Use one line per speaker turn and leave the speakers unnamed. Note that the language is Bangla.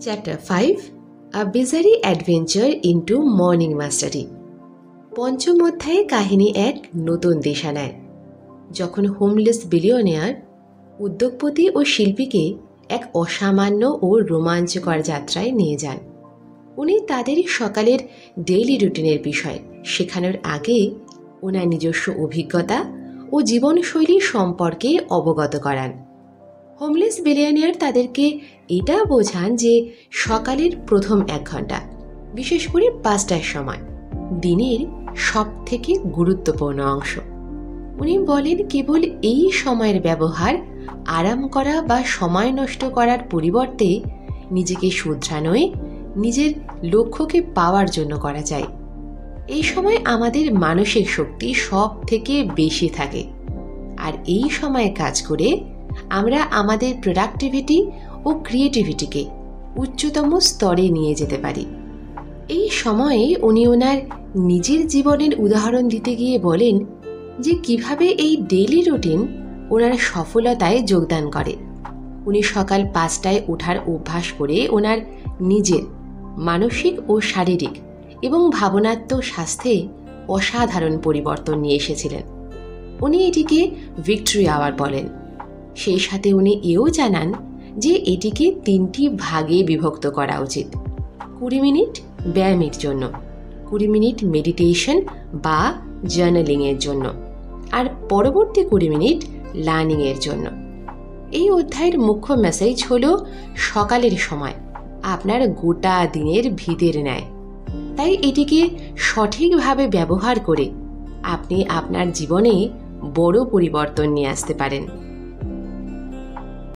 চ্যাপ্টার 5 আ বিজারি অ্যাডভেঞ্চার ইন্টু মর্নিং মাস্টারি। পঞ্চম অধ্যায়ে কাহিনী এক নতুন দিশা নেয় যখন হোমলেস বিলিয়নিয়ার উদ্যোগপতি ও শিল্পীকে এক অসামান্য ও রোমাঞ্চকর যাত্রায় নিয়ে যান। উনি তাদের সকালের ডেইলি রুটিনের বিষয় শেখানোর আগে ওনার নিজস্ব অভিজ্ঞতা ও জীবনশৈলী সম্পর্কে অবগত করান। হোমলেস বিলিয়নিয়ার তাদেরকে এটা বোঝান যে সকালের প্রথম 1 ঘন্টা, বিশেষ করে 5টার সময়, দিনের সব থেকে গুরুত্বপূর্ণ অংশ। উনি বলেন কেবল এই সময়ের ব্যবহার আরাম করা বা সময় নষ্ট করার পরিবর্তে নিজেকে শুধরানোয় নিজের লক্ষ্যকে পাওয়ার জন্য করা যায়। এই সময় আমাদের মানসিক শক্তি সব থেকে বেশি থাকে, আর এই সময়ে কাজ করে আমরা আমাদের প্রোডাক্টিভিটি ও ক্রিয়েটিভিটিকে উচ্চতম স্তরে নিয়ে যেতে পারি। এই সময়ে উনি ওনার নিজের জীবনের উদাহরণ দিতে গিয়ে বলেন যে কিভাবে এই ডেইলি রুটিন ওনার সফলতায় যোগদান করে। উনি সকাল 5টায় ওঠার অভ্যাস করে ওনার নিজের মানসিক ও শারীরিক এবং ভাবনাত্মক স্বাস্থ্যে অসাধারণ পরিবর্তন নিয়ে এসেছিলেন। উনি এটিকে ভিক্টরি আওয়ার বলেন। সেই সাথে উনি এও জানান যে এটিকে 3টি ভাগে বিভক্ত করা উচিত: 20 মিনিট ব্যায়ামের জন্য, 20 মিনিট মেডিটেশন বা জার্নালিংয়ের জন্য, আর পরবর্তী 20 মিনিট লার্নিংয়ের জন্য। এই অধ্যায়ের মুখ্য মেসেজ হল সকালের সময় আপনার গোটা দিনের ভিতের ন্যায়, তাই এটিকে সঠিকভাবে ব্যবহার করে আপনি আপনার জীবনে বড় পরিবর্তন নিয়ে আসতে পারেন।